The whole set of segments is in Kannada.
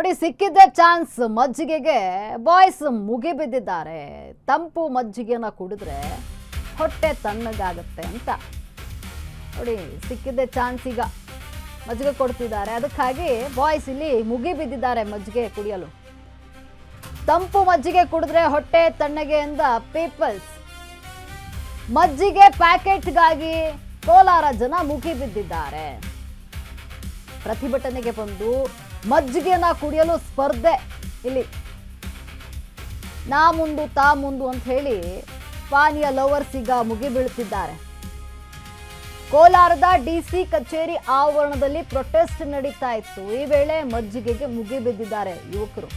ನೋಡಿ, ಸಿಕ್ಕಿದ್ದೆ ಚಾನ್ಸ್. ಮಜ್ಜಿಗೆಗೆ ಬಾಯ್ಸ್ ಮುಗಿ ಬಿದ್ದಿದ್ದಾರೆ. ತಂಪು ಮಜ್ಜಿಗೆನ ಕುಡಿದ್ರೆ ಹೊಟ್ಟೆ ತಣ್ಣಗಾಗುತ್ತೆ ಅಂತ. ನೋಡಿ, ಸಿಕ್ಕಿದ್ದೆ ಚಾನ್ಸ್. ಈಗ ಮಜ್ಜಿಗೆ ಕೊಡ್ತಿದ್ದಾರೆ, ಅದಕ್ಕಾಗಿ ಬಾಯ್ಸ್ ಇಲ್ಲಿ ಮುಗಿ ಬಿದ್ದಿದ್ದಾರೆ ಮಜ್ಜಿಗೆ ಕುಡಿಯಲು. ತಂಪು ಮಜ್ಜಿಗೆ ಕುಡಿದ್ರೆ ಹೊಟ್ಟೆ ತಣ್ಣಗೆ ಎಂದ ಪೀಪಲ್ಸ್. ಮಜ್ಜಿಗೆ ಪ್ಯಾಕೆಟ್ಗಾಗಿ ಕೋಲಾರ ಜನ ಮುಗಿ ಬಿದ್ದಿದ್ದಾರೆ. ಪ್ರತಿಭಟನೆಗೆ ಬಂದು ಮಜ್ಜಿಗೆನ ಕುಡಿಯಲು ಸ್ಪರ್ಧೆ. ಇಲ್ಲಿ ನಾ ಮುಂದು ತಾ ಮುಂದು ಅಂತ ಹೇಳಿ ಪಾನೀಯ ಲವರ್ಸ್ ಈಗ ಮುಗಿ ಬೀಳುತ್ತಿದ್ದಾರೆ. ಕೋಲಾರದ ಡಿಸಿ ಕಚೇರಿ ಆವರಣದಲ್ಲಿ ಪ್ರೊಟೆಸ್ಟ್ ನಡೀತಾ ಇತ್ತು. ಈ ವೇಳೆ ಮಜ್ಜಿಗೆಗೆ ಮುಗಿ ಬಿದ್ದಿದ್ದಾರೆ ಯುವಕರು.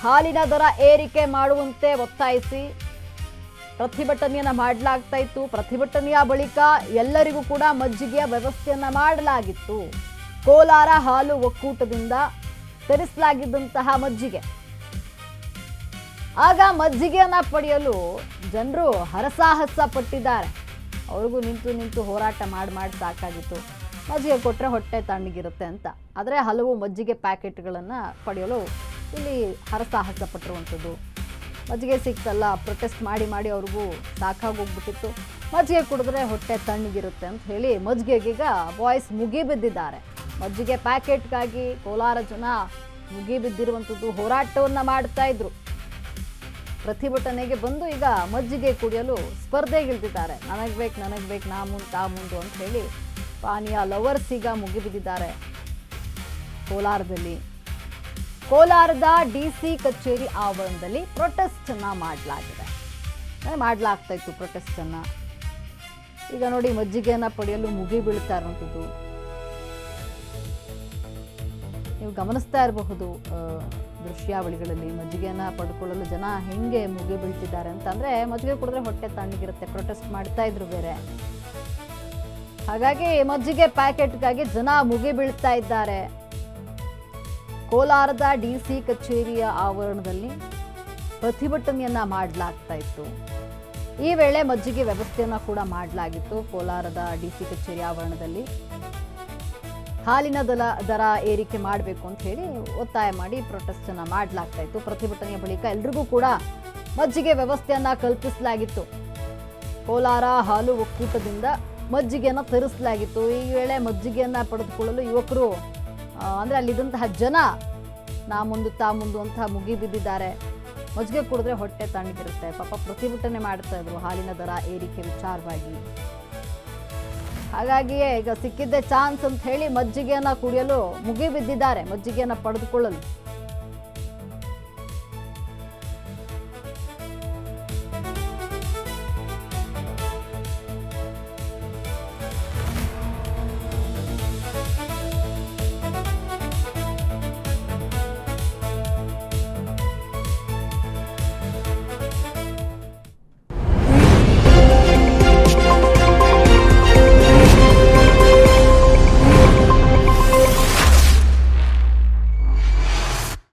ಹಾಲಿನ ದರ ಏರಿಕೆ ಮಾಡುವಂತೆ ಒತ್ತಾಯಿಸಿ ಪ್ರತಿಭಟನೆಯನ್ನ ಮಾಡಲಾಗ್ತಾ ಇತ್ತು. ಪ್ರತಿಭಟನೆಯ ಬಳಿಕ ಎಲ್ಲರಿಗೂ ಕೂಡ ಮಜ್ಜಿಗೆಯ ವ್ಯವಸ್ಥೆಯನ್ನ ಮಾಡಲಾಗಿತ್ತು. ಕೋಲಾರ ಹಾಲು ಒಕ್ಕೂಟದಿಂದ ತರಿಸಲಾಗಿದ್ದಂತಹ ಮಜ್ಜಿಗೆ. ಆಗ ಮಜ್ಜಿಗೆಯನ್ನ ಪಡೆಯಲು ಜನರು ಹರಸಾಹಸ ಪಟ್ಟಿದ್ದಾರೆ. ಅವ್ರಿಗೂ ನಿಂತು ಹೋರಾಟ ಮಾಡಿ ಸಾಕಾಗಿತ್ತು. ಮಜ್ಜಿಗೆ ಕೊಟ್ಟರೆ ಹೊಟ್ಟೆ ತಣ್ಣಗಿರುತ್ತೆ ಅಂತ. ಆದರೆ ಹಲವು ಮಜ್ಜಿಗೆ ಪ್ಯಾಕೆಟ್ಗಳನ್ನು ಪಡೆಯಲು ಇಲ್ಲಿ ಹರಸಾಹಸ ಪಟ್ಟಿರುವಂಥದ್ದು. ಮಜ್ಜಿಗೆ ಸಿಕ್ತಲ್ಲ, ಪ್ರೊಟೆಸ್ಟ್ ಮಾಡಿ ಅವ್ರಿಗೂ ಸಾಕಾಗೋಗ್ಬಿಟ್ಟಿತ್ತು. ಮಜ್ಜಿಗೆ ಕುಡಿದ್ರೆ ಹೊಟ್ಟೆ ತಣ್ಣಗಿರುತ್ತೆ ಅಂತ ಹೇಳಿ ಮಜ್ಜಿಗೆಗೀಗ ಬಾಯ್ಸ್ ಮುಗಿ ಬಿದ್ದಿದ್ದಾರೆ. ಮಜ್ಜಿಗೆ ಪ್ಯಾಕೆಟ್ಗಾಗಿ ಕೋಲಾರ ಜನ ಮುಗಿ ಬಿದ್ದಿರುವಂಥದ್ದು, ಹೋರಾಟವನ್ನು ಮಾಡ್ತಾ ಇದ್ರು. ಪ್ರತಿಭಟನೆಗೆ ಬಂದು ಈಗ ಮಜ್ಜಿಗೆ ಕುಡಿಯಲು ಸ್ಪರ್ಧೆಗಿಳಿದಿದ್ದಾರೆ. ನನಗೆ ಬೇಕು ನಾ ಮುಂದು ತಾ ಮುಂದು ಅಂತ ಹೇಳಿ ಪಾನೀಯ ಲವರ್ಸ್ ಈಗ ಮುಗಿ ಬಿದ್ದಿದ್ದಾರೆ ಕೋಲಾರದಲ್ಲಿ. ಕೋಲಾರದ ಡಿಸಿ ಕಚೇರಿ ಆವರಣದಲ್ಲಿ ಪ್ರೊಟೆಸ್ಟ್ ಅನ್ನ ಮಾಡಲಾಗ್ತಾ ಇತ್ತು ಪ್ರೊಟೆಸ್ಟ್ ಅನ್ನ. ಈಗ ನೋಡಿ, ಮಜ್ಜಿಗೆಯನ್ನ ಪಡೆಯಲು ಮುಗಿ ಬೀಳ್ತಾ ಇರುವಂಥದ್ದು ನೀವು ಗಮನಿಸ್ತಾ ಇರಬಹುದು. ದೃಶ್ಯಾವಳಿಗಳಲ್ಲಿ ಮಜ್ಜಿಗೆಯನ್ನ ಪಡ್ಕೊಳ್ಳಲು ಜನ ಹೆಂಗೆ ಮುಗಿ ಬೀಳ್ತಿದ್ದಾರೆ ಅಂತಂದ್ರೆ, ಮಜ್ಜಿಗೆ ಕುಡಿದ್ರೆ ಹೊಟ್ಟೆ ತಣ್ಣಗಿರುತ್ತೆ, ಪ್ರೊಟೆಸ್ಟ್ ಮಾಡ್ತಾ ಇದ್ರು ಬೇರೆ. ಹಾಗಾಗಿ ಮಜ್ಜಿಗೆ ಪ್ಯಾಕೆಟ್ಗಾಗಿ ಜನ ಮುಗಿ ಬೀಳ್ತಾ ಇದ್ದಾರೆ. ಕೋಲಾರದ ಡಿಸಿ ಕಚೇರಿಯ ಆವರಣದಲ್ಲಿ ಪ್ರತಿಭಟನೆಯನ್ನ ಮಾಡಲಾಗ್ತಾ ಇತ್ತು. ಈ ವೇಳೆ ಮಜ್ಜಿಗೆ ವ್ಯವಸ್ಥೆಯನ್ನ ಕೂಡ ಮಾಡಲಾಗಿತ್ತು. ಕೋಲಾರದ ಡಿಸಿ ಕಚೇರಿ ಆವರಣದಲ್ಲಿ ಹಾಲಿನ ದರ ಏರಿಕೆ ಮಾಡಬೇಕು ಅಂತ ಹೇಳಿ ಒತ್ತಾಯ ಮಾಡಿ ಪ್ರೊಟೆಸ್ಟ್ ಅನ್ನ ಮಾಡಲಾಗ್ತಾ ಇತ್ತು. ಪ್ರತಿಭಟನೆಯ ಬಳಿಕ ಎಲ್ರಿಗೂ ಕೂಡ ಮಜ್ಜಿಗೆ ವ್ಯವಸ್ಥೆಯನ್ನ ಕಲ್ಪಿಸಲಾಗಿತ್ತು. ಕೋಲಾರ ಹಾಲು ಒಕ್ಕೂಟದಿಂದ ಮಜ್ಜಿಗೆಯನ್ನ ತರಿಸಲಾಗಿತ್ತು. ಈ ವೇಳೆ ಮಜ್ಜಿಗೆಯನ್ನ ಪಡೆದುಕೊಳ್ಳಲು ಯುವಕರು ಅಂದ್ರೆ ಅಲ್ಲಿದ್ದಂತಹ ಜನ ನಾ ಮುಂದು ತಾ ಮುಂದು ಅಂತ ಮುಗಿ ಬಿದ್ದಿದ್ದಾರೆ. ಮಜ್ಜಿಗೆ ಕುಡಿದ್ರೆ ಹೊಟ್ಟೆ ತಣ್ಣಗಿರುತ್ತೆ. ಪಾಪ ಪ್ರತಿಭಟನೆ ಮಾಡ್ತಾ ಇದ್ರು ಹಾಲಿನ ದರ ಏರಿಕೆ ವಿಚಾರವಾಗಿ. ಹಾಗಾಗಿಯೇ ಈಗ ಸಿಕ್ಕಿದ್ದೆ ಚಾನ್ಸ್ ಅಂತ ಹೇಳಿ ಮಜ್ಜಿಗೆಯನ್ನ ಕುಡಿಯಲು ಮುಗಿ ಬಿದ್ದಿದ್ದಾರೆ, ಮಜ್ಜಿಗೆಯನ್ನ ಪಡೆದುಕೊಳ್ಳಲು.